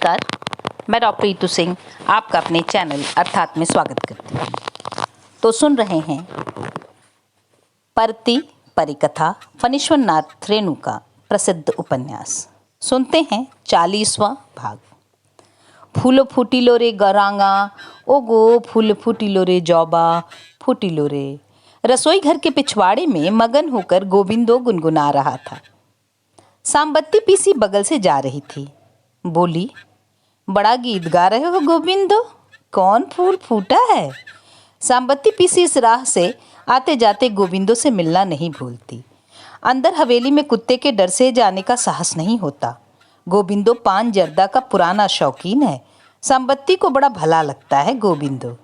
नमस्कार, मैं डॉक्टर ईतू सिंह आपका अपने चैनल अर्थात में स्वागत करती हूँ। तो सुन रहे हैं परती परिकथा फणीश्वर नाथ रेणु का प्रसिद्ध उपन्यास। सुनते हैं 40वां भाग। फूल फूटिलो रे गरांगा, ओ गो फूल फूटिलो रे जौबा फूटिलो रे। रसोई घर के पिछवाड़े में मगन होकर गोविंदो गुनगुना रहा था। सामबत्ती पीसी बगल से जा रही थी। बोली, बड़ा गीत गा रहे हो गोविंदो, कौन फूल फूटा है? सामबत्ती पीसी इस राह से आते जाते गोविंदो से मिलना नहीं भूलती। अंदर हवेली में कुत्ते के डर से जाने का साहस नहीं होता। गोविंदो पान जर्दा का पुराना शौकीन है। सामबत्ती को बड़ा भला लगता है गोविंदो।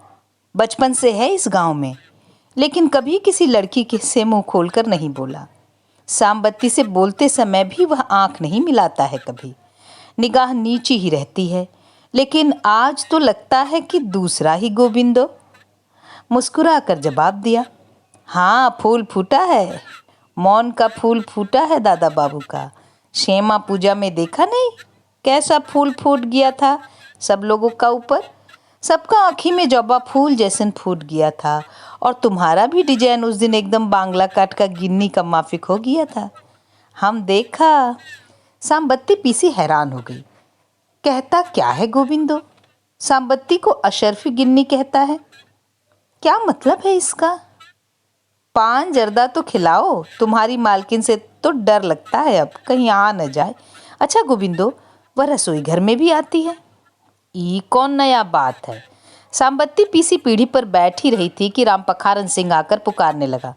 बचपन से है इस गांव में, लेकिन कभी किसी लड़की के से मुंह खोलकर नहीं बोला। सामबत्ती से बोलते समय भी वह आंख नहीं मिलाता है कभी। निगाह नीची ही रहती है, लेकिन आज तो लगता है कि दूसरा ही गोविंदो। मुस्कुरा कर जवाब दिया, हाँ फूल फूटा है, मौन का फूल फूटा है दादा बाबू का। श्यामा पूजा में देखा नहीं कैसा फूल फूट गया था सब लोगों का ऊपर। सबका आँखी में जौबा फूल जैसन फूट गया था, और तुम्हारा भी डिजाइन उस दिन एकदम बांग्ला काट का गिन्नी का माफिक हो गया था। हम देखा। सामबत्ती पीसी हैरान हो गई। कहता क्या है गोविंदो? सामबत्ती को अशर्फी गिन्नी कहता है, क्या मतलब है इसका? पान जर्दा तो खिलाओ, तुम्हारी मालकिन से तो डर लगता है अब कहीं आ न जाए। अच्छा गोविंदो, वह रसोई घर में भी आती है? ये कौन नया बात है? सामबत्ती पीसी पीढ़ी पर बैठी रही थी कि राम पखारन सिंह आकर पुकारने लगा,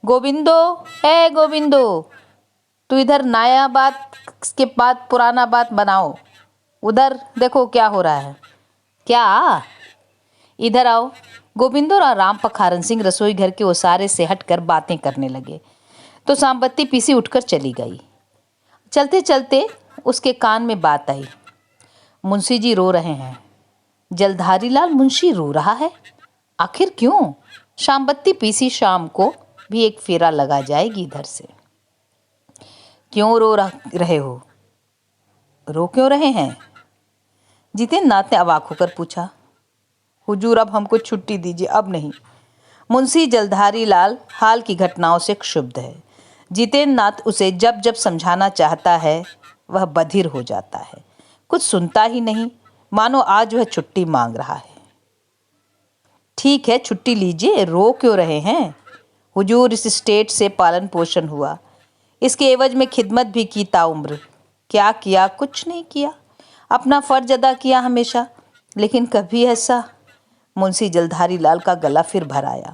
गोविंदो, है गोविंदो, तू इधर नया बात के बाद पुराना बात बनाओ। उधर देखो क्या हो रहा है। क्या? इधर आओ। गोविंदो और राम पखारन सिंह रसोई घर के ओसारे से हटकर बातें करने लगे तो सामबत्ती पीसी उठकर चली गई। चलते चलते उसके कान में बात आई, मुंशी जी रो रहे हैं। जलधारी लाल मुंशी रो रहा है? आखिर क्यों? सामबत्ती पीसी शाम को भी एक फेरा लगा जाएगी इधर से। क्यों रो रहे हो? रो क्यों रहे हैं? जितेंद्र नाथ ने अवाक होकर पूछा। हुजूर अब हमको छुट्टी दीजिए, अब नहीं। मुंशी जलधारी लाल हाल की घटनाओं से क्षुब्ध है। जितेंद्र नाथ उसे जब जब समझाना चाहता है वह बधिर हो जाता है, कुछ सुनता ही नहीं, मानो आज वह छुट्टी मांग रहा है। ठीक है छुट्टी लीजिए, रो क्यों रहे हैं? हुजूर इस स्टेट से पालन पोषण हुआ, इसके एवज में खिदमत भी की ताउम्र। क्या किया? कुछ नहीं किया, अपना फर्ज अदा किया हमेशा, लेकिन कभी ऐसा। मुंशी जलधारी लाल का गला फिर भर आया।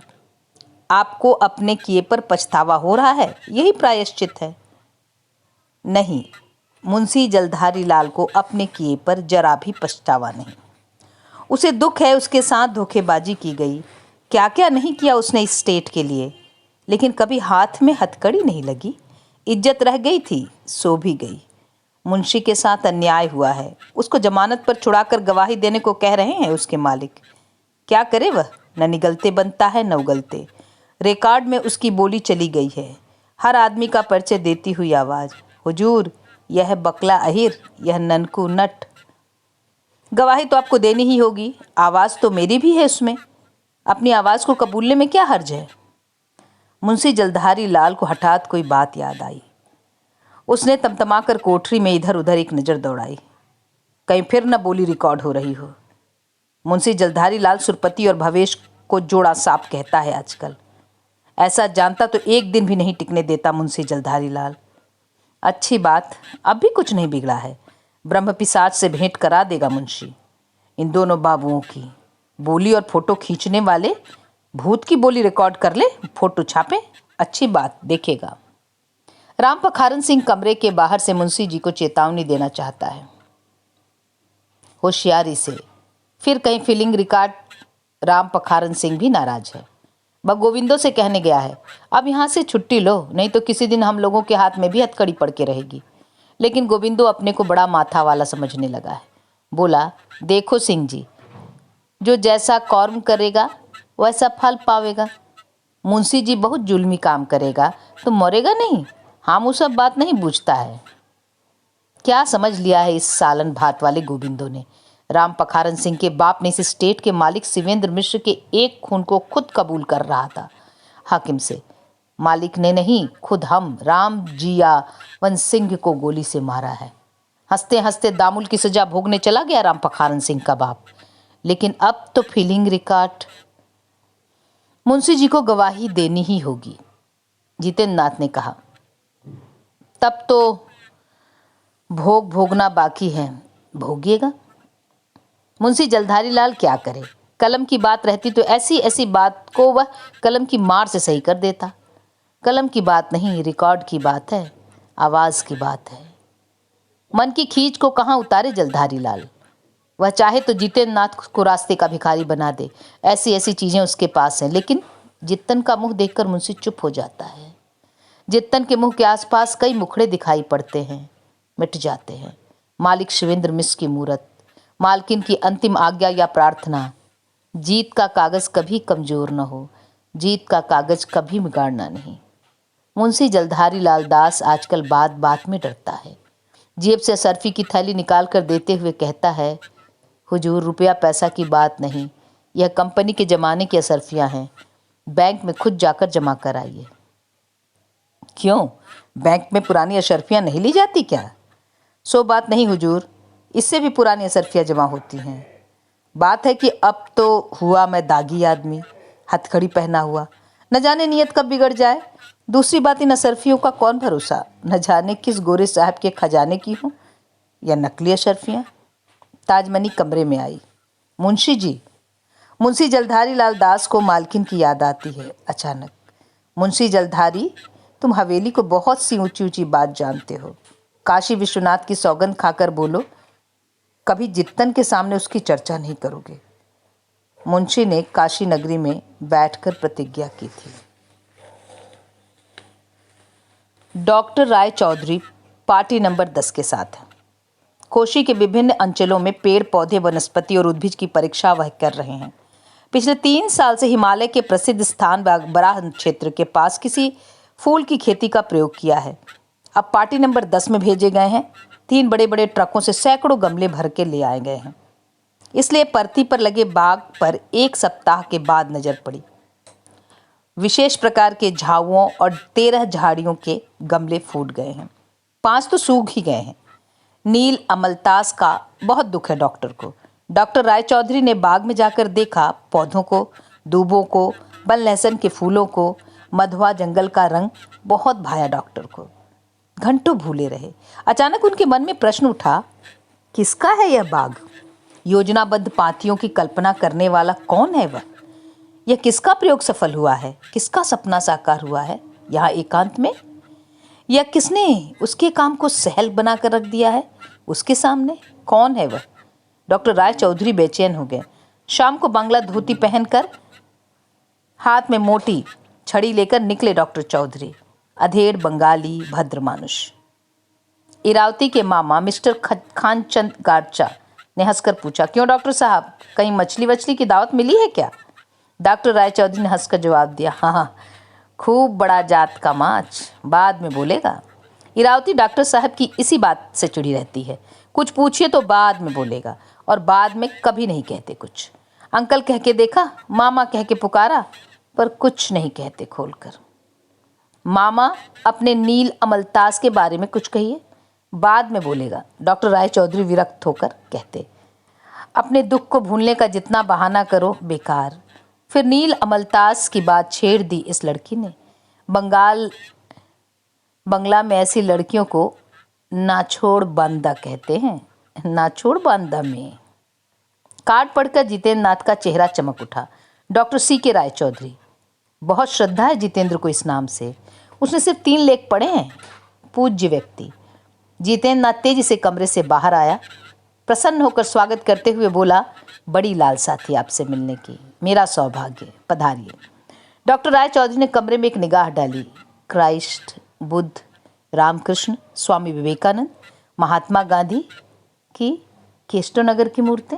आपको अपने किए पर पछतावा हो रहा है, यही प्रायश्चित है? नहीं, मुंशी जलधारी लाल को अपने किए पर जरा भी पछतावा नहीं। उसे दुख है उसके साथ धोखेबाजी की गई। क्या क्या नहीं किया उसने इस स्टेट के लिए, लेकिन कभी हाथ में हथकड़ी नहीं लगी। इज्जत रह गई थी, सो भी गई। मुंशी के साथ अन्याय हुआ है, उसको जमानत पर छुड़ाकर गवाही देने को कह रहे हैं उसके मालिक। क्या करे वह? न निगलते बनता है न उगलते। रिकॉर्ड में उसकी बोली चली गई है, हर आदमी का परिचय देती हुई आवाज़, हुजूर यह बकला अहिर, यह ननकू नट। गवाही तो आपको देनी ही होगी, आवाज़ तो मेरी भी है उसमें, अपनी आवाज़ को कबूलने में क्या हर्ज है? मुंशी जलधारी लाल को हठात कोई बात याद आई। उसने तमतमाकर कोठरी में इधर उधर एक नज़र दौड़ाई, कहीं फिर न बोली रिकॉर्ड हो रही हो। मुंशी जलधारी लाल सुरपति और भवेश को जोड़ा सांप कहता है आजकल। ऐसा जानता तो एक दिन भी नहीं टिकने देता मुंशी जलधारी लाल। अच्छी बात, अब भी कुछ नहीं बिगड़ा है, ब्रह्म पिशाच से भेंट करा देगा मुंशी। इन दोनों बाबुओं की बोली और फोटो खींचने वाले भूत की बोली रिकॉर्ड कर ले, फोटो छापे, अच्छी बात देखेगा। राम पखारन सिंह कमरे के बाहर से मुंशी जी को चेतावनी देना चाहता है, होशियारी से। फिर कहीं फीलिंग रिकॉर्ड। राम पखारन सिंह भी नाराज है। वह गोविंदो से कहने गया है, अब यहाँ से छुट्टी लो, नहीं तो किसी दिन हम लोगों के हाथ में भी हथकड़ी पड़ के रहेगी। लेकिन गोविंदो अपने को बड़ा माथा वाला समझने लगा है। बोला, देखो सिंह जी, जो जैसा कर्म करेगा वैसा फल पावेगा। मुंशी जी बहुत जुल्मी काम करेगा तो मरेगा नहीं, हम वो सब बात नहीं बूझता है। क्या समझ लिया है इस सालन भात वाले गोविंदो ने? राम पखारन सिंह के बाप ने इस स्टेट के मालिक शिवेंद्र मिश्र के एक खून को खुद कबूल कर रहा था हाकिम से। मालिक ने नहीं, खुद हम राम जियावन सिंह को गोली से मारा है। हंसते हंसते दामुल की सजा भोगने चला गया राम पखारन सिंह का बाप। लेकिन अब तो फीलिंग रिकॉर्ड मुंशी जी को गवाही देनी ही होगी, जितेंद्र नाथ ने कहा। तब तो भोग भोगना बाकी है, भोगिएगा। मुंशी जलधारी लाल क्या करे? कलम की बात रहती तो ऐसी ऐसी बात को वह कलम की मार से सही कर देता। कलम की बात नहीं, रिकॉर्ड की बात है, आवाज की बात है। मन की खींच को कहाँ उतारे जलधारी लाल? वह चाहे तो जितेंद्र नाथ को रास्ते का भिखारी बना दे, ऐसी ऐसी चीजें उसके पास हैं। लेकिन जित्तन का मुंह देखकर मुंशी चुप हो जाता है। जित्तन के मुंह के आसपास कई मुखड़े दिखाई पड़ते हैं, मिट जाते हैं। मालिक शिवेंद्र मिश्र की मूरत, मालकिन की अंतिम आज्ञा या प्रार्थना। जीत का कागज कभी कमजोर न हो, जीत का कागज कभी बिगाड़ना नहीं। मुंशी जलधारी लाल दास आजकल बात बात में डरता है। जेब से सरफी की थैली निकाल कर देते हुए कहता है, हुजूर, रुपया पैसा की बात नहीं, यह कंपनी के ज़माने की असरफियाँ हैं। बैंक में खुद जाकर जमा कराइए। क्यों, बैंक में पुरानी अशरफियाँ नहीं ली जाती क्या? सो बात नहीं हुजूर, इससे भी पुरानी अशरफियाँ जमा होती हैं। बात है कि अब तो हुआ मैं दागी आदमी, हथकड़ी पहना हुआ, न जाने नीयत कब बिगड़ जाए। दूसरी बात, इन अशरफियों का कौन भरोसा, न जाने किस गोरे साहब के खजाने की हों या नकली अशरफियाँ। ताजमनी कमरे में आई। मुंशी जी। मुंशी जलधारी लाल दास को मालकिन की याद आती है अचानक। मुंशी जलधारी, तुम हवेली को बहुत सी ऊंची ऊंची बात जानते हो। काशी विश्वनाथ की सौगंध खाकर बोलो, कभी जित्तन के सामने उसकी चर्चा नहीं करोगे। मुंशी ने काशी नगरी में बैठकर प्रतिज्ञा की थी। डॉक्टर राय चौधरी पार्टी नंबर 10 के साथ हैं। कोशी के विभिन्न अंचलों में पेड़ पौधे, वनस्पति और उद्भिज की परीक्षा वह कर रहे हैं। पिछले 3 साल से हिमालय के प्रसिद्ध स्थान बराह क्षेत्र के पास किसी फूल की खेती का प्रयोग किया है। अब पार्टी नंबर 10 में भेजे गए हैं। 3 बड़े बड़े ट्रकों से सैकड़ों गमले भर के ले आए गए हैं। इसलिए परती पर लगे बाग पर 1 सप्ताह के बाद नजर पड़ी। विशेष प्रकार के झाड़ुओं और 13 झाड़ियों के गमले फूट गए हैं, 5 तो सूख ही गए हैं। नील अमलतास का बहुत दुख है डॉक्टर को। डॉक्टर राय चौधरी ने बाग में जाकर देखा, पौधों को, दूबों को, बन लहसुन के फूलों को, मधुआ जंगल का रंग बहुत भाया डॉक्टर को। घंटों भूले रहे। अचानक उनके मन में प्रश्न उठा, किसका है यह बाग? योजनाबद्ध पांतियों की कल्पना करने वाला कौन है वह? यह किसका प्रयोग सफल हुआ है? किसका सपना साकार हुआ है यहाँ एकांत में? या किसने उसके काम को सहल बनाकर रख दिया है उसके सामने? कौन है वह? डॉक्टर राय चौधरी बेचैन हो गए। शाम को बंगला धोती पहनकर, हाथ में मोटी छड़ी लेकर निकले डॉक्टर चौधरी, अधेड़ बंगाली भद्र मानुष। इरावती के मामा मिस्टर खानचंद गारचा ने हंसकर पूछा, क्यों डॉक्टर साहब, कहीं मछली वछली की दावत मिली है क्या? डॉक्टर राय चौधरी ने हंसकर जवाब दिया, हाँ, खूब बड़ा जात का माछ, बाद में बोलेगा। इरावती डॉक्टर साहब की इसी बात से चिड़ी रहती है, कुछ पूछिए तो बाद में बोलेगा, और बाद में कभी नहीं कहते कुछ। अंकल कह के देखा, मामा कह के पुकारा, पर कुछ नहीं कहते खोलकर। मामा, अपने नील अमलतास के बारे में कुछ कहिए, बाद में बोलेगा, डॉक्टर राय चौधरी विरक्त होकर कहते। अपने दुख को भूलने का जितना बहाना करो बेकार। फिर नील अमलतास की बात छेड़ दी इस लड़की ने। बंगला में ऐसी लड़कियों को नाछोड़ बांदा कहते हैं। नाछोड़ बांदा में कार्ड पढ़कर जितेंद्र नाथ का चेहरा चमक उठा। डॉक्टर सी के राय चौधरी, बहुत श्रद्धा है जितेंद्र को इस नाम से। उसने सिर्फ 3 लेख पढ़े हैं। पूज्य व्यक्ति। जितेंद्र नाथ तेजी से कमरे से बाहर आया, प्रसन्न होकर स्वागत करते हुए बोला, बड़ी लालसा थी आपसे मिलने की, मेरा सौभाग्य, पधारिए। डॉक्टर राय चौधरी ने कमरे में एक निगाह डाली। क्राइस्ट, बुद्ध, रामकृष्ण, स्वामी विवेकानंद, महात्मा गांधी की केस्टोनगर की मूर्तें।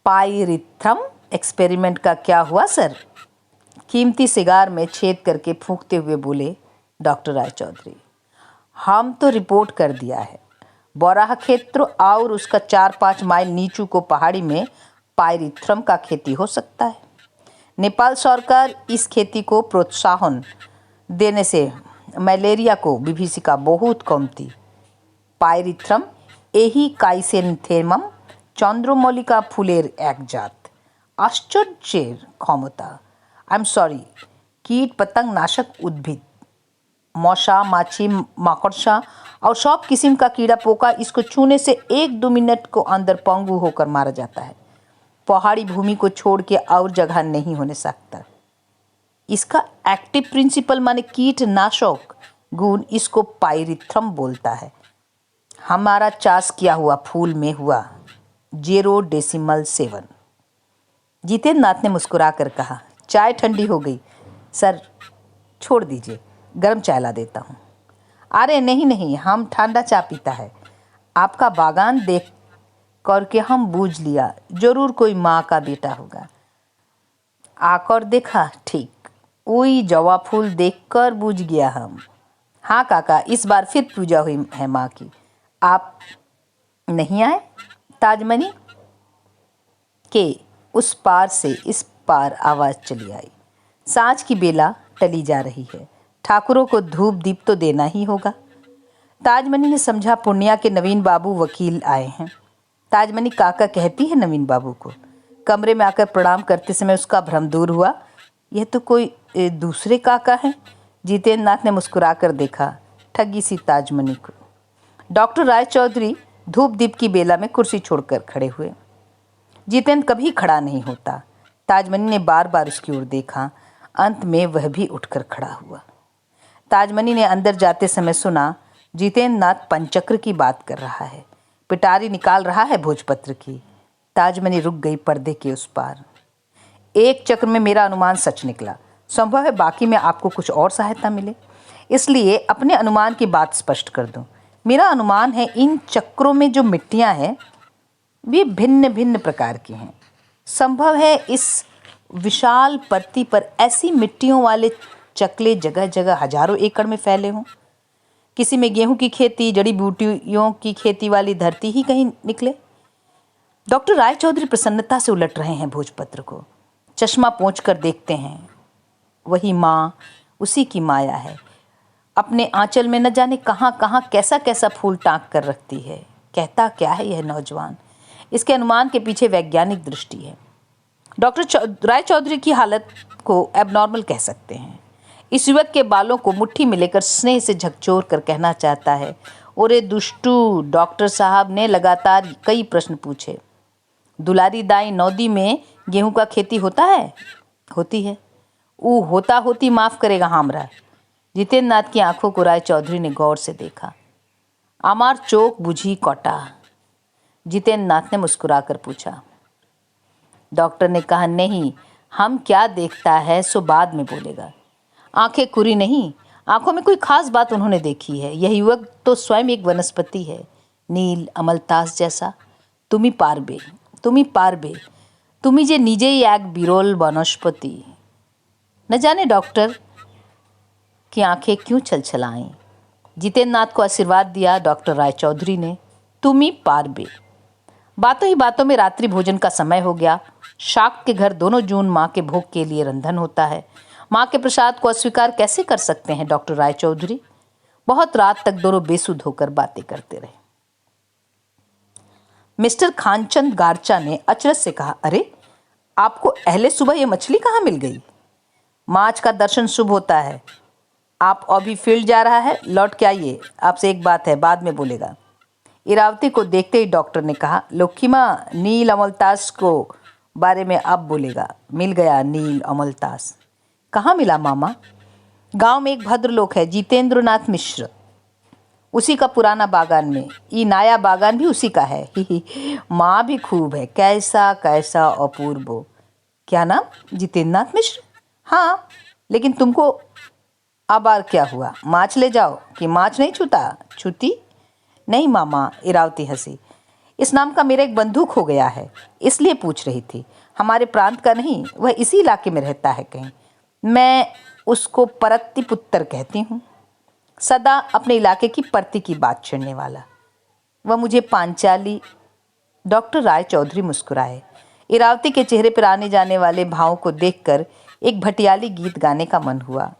पाइरिथ्रम एक्सपेरिमेंट का क्या हुआ सर? कीमती सिगार में छेद करके फूंकते हुए बोले डॉक्टर राय चौधरी। हम तो रिपोर्ट कर दिया है। बौराहा क्षेत्र और उसका 4-5 माइल नीचू को पहाड़ी में पायरिथ्रम का खेती हो सकता है। नेपाल सरकार इस खेती को प्रोत्साहन देने से मलेरिया को विभीषिका बहुत कम थी। पायरिथ्रम एही काइसेनथेमम चंद्रमल्लिका फूलेर एक जात। आश्चर्येर क्षमता, आई एम सॉरी, कीट पतंग नाशक उद्भिद, मशा, माछी, माकड़सा और सब किस्म का कीड़ा पोका इसको छूने से 1-2 मिनट को अंदर पंगु होकर मारा जाता है। पहाड़ी भूमि को छोड़ के और जगह नहीं होने सकता। इसका एक्टिव प्रिंसिपल माने कीटनाशक गुण इसको पायरिथ्रम बोलता है। हमारा चाष किया हुआ फूल में हुआ 0.7। जितेंद्र नाथ ने मुस्कुरा कर कहा, चाय ठंडी हो गई सर, छोड़ दीजिए, गर्म चाय ला देता हूँ। अरे नहीं नहीं, हम ठंडा चाय पीता है। आपका बागान देख करके हम बूझ लिया, जरूर कोई माँ का बेटा होगा। आकर देखा, ठीक वही जवा फूल देखकर बूझ गया हम। हाँ काका, इस बार फिर पूजा हुई है माँ की। आप नहीं आए? ताजमनी के उस पार से इस पार आवाज़ चली आई। सांझ की बेला टली जा रही है, ठाकुरों को धूप दीप तो देना ही होगा। ताजमनी ने समझा पूर्णिया के नवीन बाबू वकील आए हैं। ताजमनी काका कहती है नवीन बाबू को। कमरे में आकर प्रणाम करते समय उसका भ्रम दूर हुआ। यह तो कोई दूसरे काका हैं। जितेंद्र नाथ ने मुस्कुरा कर देखा ठगी सी ताजमनी को। डॉक्टर रायचौधरी धूप दीप की बेला में कुर्सी छोड़कर खड़े हुए। जितेंद्र कभी खड़ा नहीं होता। ताजमनी ने बार बार उसकी ओर देखा, अंत में वह भी उठकर खड़ा हुआ। ताजमनी ने अंदर जाते समय सुना जितेंद्र नाथ पंचक्र की बात कर रहा है, पिटारी निकाल रहा है भोजपत्र की। ताजमनी रुक गई पर्दे के उस पार। एक चक्र में मेरा अनुमान सच निकला, संभव है बाकी में आपको कुछ और सहायता मिले, इसलिए अपने अनुमान की बात स्पष्ट कर दूं। मेरा अनुमान है इन चक्रों में जो मिट्टियां हैं वे भिन्न भिन्न प्रकार की हैं। संभव है इस विशाल परती पर ऐसी मिट्टियों वाले चकले जगह जगह हजारों एकड़ में फैले हों। किसी में गेहूं की खेती, जड़ी बूटियों की खेती वाली धरती ही कहीं निकले। डॉक्टर रायचौधरी प्रसन्नता से उलट रहे हैं भोजपत्र को, चश्मा पोंछ कर देखते हैं। वही माँ, उसी की माया है। अपने आंचल में न जाने कहाँ कहाँ कैसा कैसा फूल टाँक कर रखती है। कहता क्या है यह नौजवान? इसके अनुमान के पीछे वैज्ञानिक दृष्टि है। डॉक्टर रायचौधरी की हालत को एबनॉर्मल कह सकते हैं। इस युवक के बालों को मुट्ठी में लेकर स्नेह से झकझोर कर कहना चाहता है, ओरे दुष्टू। डॉक्टर साहब ने लगातार कई प्रश्न पूछे। दुलारी दाई नौदी में गेहूं का खेती होता है? होती है। ऊ होता होती माफ करेगा हमरा। जितेंद्र नाथ की आंखों को रायचौधरी ने गौर से देखा। आमार चोक बुझी कोटा? जितेंद्र नाथ ने मुस्कुरा कर पूछा। डॉक्टर ने कहा, नहीं, हम क्या देखता है सो बाद में बोलेगा। आंखें कुरी नहीं, आंखों में कोई खास बात उन्होंने देखी है। यह युवक तो स्वयं एक वनस्पति है, नील अमलतास जैसा। तुम्ही पारबे, तुम्ही जे निजेई एक बिरोल वनस्पति। न जाने डॉक्टर की आंखें क्यों छलछलाईं। जितेंद्र नाथ को आशीर्वाद दिया डॉक्टर रायचौधरी ने। तुम्ही पारबे। बातों ही बातों में रात्रि भोजन का समय हो गया। शाक के घर दोनों जून माँ के भोग के लिए रंधन होता है। माँ के प्रसाद को अस्वीकार कैसे कर सकते हैं डॉक्टर रायचौधरी? बहुत रात तक दोनों बेसुध होकर बातें करते रहे। मिस्टर खानचंद गारचा ने अचरज से कहा, अरे आपको अहले सुबह ये मछली कहाँ मिल गई? माछ का दर्शन शुभ होता है। आप अभी फील्ड जा रहा है, लौट के आइए, आपसे एक बात है, बाद में बोलेगा। इरावती को देखते ही डॉक्टर ने कहा, लोखीमा नील अमलतास को बारे में अब बोलेगा। मिल गया नील अमलतास। कहाँ मिला मामा? गांव में एक भद्र लोग है, जितेंद्र नाथ मिश्र, उसी का पुराना बागान में। ये नया बागान भी उसी का है। ही माँ भी खूब है, कैसा कैसा अपूर्व। क्या नाम? जितेंद्र नाथ मिश्र। हाँ, लेकिन तुमको अब आर क्या हुआ? माछ ले जाओ कि माछ नहीं छूता? छूती नहीं मामा, इरावती हंसी। इस नाम का मेरा एक बंधुक हो गया है, इसलिए पूछ रही थी। हमारे प्रांत का नहीं, वह इसी इलाके में रहता है कहीं। मैं उसको परत्ती पुत्र कहती हूँ। सदा अपने इलाके की परती की बात छेड़ने वाला। वह मुझे पांचाली। डॉक्टर राय चौधरी मुस्कुराए। इरावती के चेहरे पर आने जाने वाले भावों को देखकर एक भटियाली गीत गाने का मन हुआ।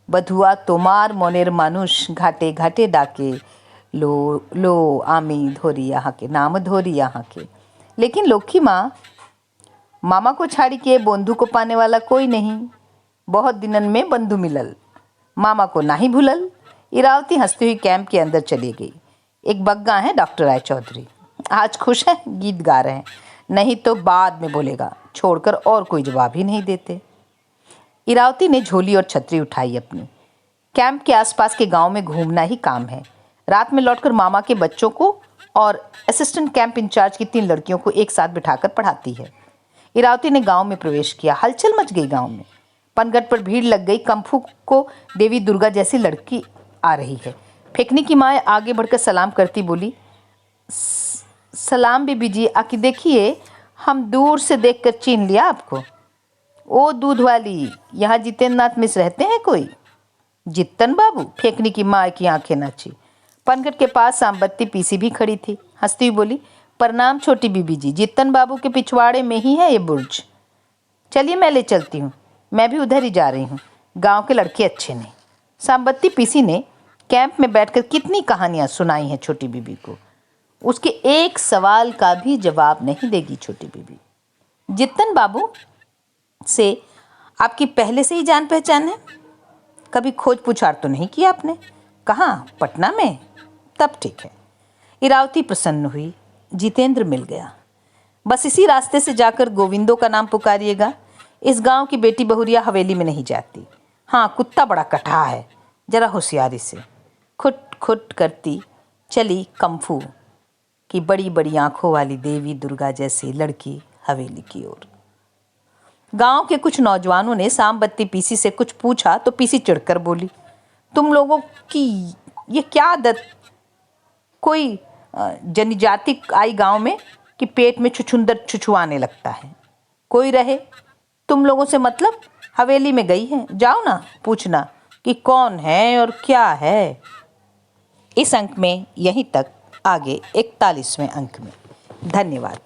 बधुआ तोमार मोनेर मानुष घाटे घाटे डाके, लो लो आमी धोरी यहाँ के, नाम धोरी यहाँ के। लेकिन लोकी माँ, मामा को छाड़ी के बंधु को पाने वाला कोई नहीं। बहुत दिनन में बंधु मिलल, मामा को ना ही भूलल। इरावती हंसती हुई कैंप के अंदर चली गई। एक बग्गा है डॉक्टर राय चौधरी, आज खुश है, गीत गा रहे हैं, नहीं तो बाद में बोलेगा, छोड़कर और कोई जवाब ही नहीं देते। इरावती ने झोली और छतरी उठाई अपनी। कैंप के आसपास के गांव में घूमना ही काम है। रात में लौटकर मामा के बच्चों को और असिस्टेंट कैंप इंचार्ज की 3 लड़कियों को एक साथ बिठाकर पढ़ाती है। इरावती ने गांव में प्रवेश किया। हलचल मच गई गांव में। पनघट पर भीड़ लग गई। कंफू को देवी दुर्गा जैसी लड़की आ रही है। फेंकनी की माँ आगे बढ़कर सलाम करती बोली, सलाम बीबी जी, आके देखिए, हम दूर से देखकर चीन लिया आपको। ओ दूध वाली, यहाँ जितेंद्र नाथ मिश्र रहते हैं कोई? जितन बाबू? फेंकनी की माँ की आंखें नाची। पनघट के पास सांबत्ती पीसी भी खड़ी थी। हंसती हुई बोली, प्रणाम छोटी बीबी जी, जितन बाबू के पिछवाड़े में ही है ये बुर्ज। चलिए मैं ले चलती हूँ, मैं भी उधर ही जा रही हूँ, गांव के लड़के अच्छे नहीं। सांबत्ती पीसी ने कैंप में बैठकर कितनी कहानियाँ सुनाई हैं छोटी बीबी को। उसके एक सवाल का भी जवाब नहीं देगी छोटी बीबी। जितन बाबू से आपकी पहले से ही जान पहचान है? कभी खोज पुछार तो नहीं किया आपने? कहाँ, पटना में? तब ठीक है। इरावती प्रसन्न हुई। जितेंद्र मिल गया। बस इसी रास्ते से जाकर गोविंदो का नाम पुकारिएगा। इस गांव की बेटी बहुरिया हवेली में नहीं जाती। हाँ, कुत्ता बड़ा कठा है, जरा होशियारी से। खुट खुट करती चली कंफू की बड़ी बड़ी आंखों वाली देवी दुर्गा जैसी लड़की हवेली की ओर। गांव के कुछ नौजवानों ने सांबत्ती पीसी से कुछ पूछा तो पीसी चिढ़कर बोली, तुम लोगों की ये क्या आदत? कोई जनजाति आई गांव में कि पेट में छुछुंदर छुछुआने लगता है। कोई रहे, तुम लोगों से मतलब? हवेली में गई है, जाओ ना पूछना कि कौन है और क्या है। इस अंक में यहीं तक, आगे 41वें अंक में। धन्यवाद।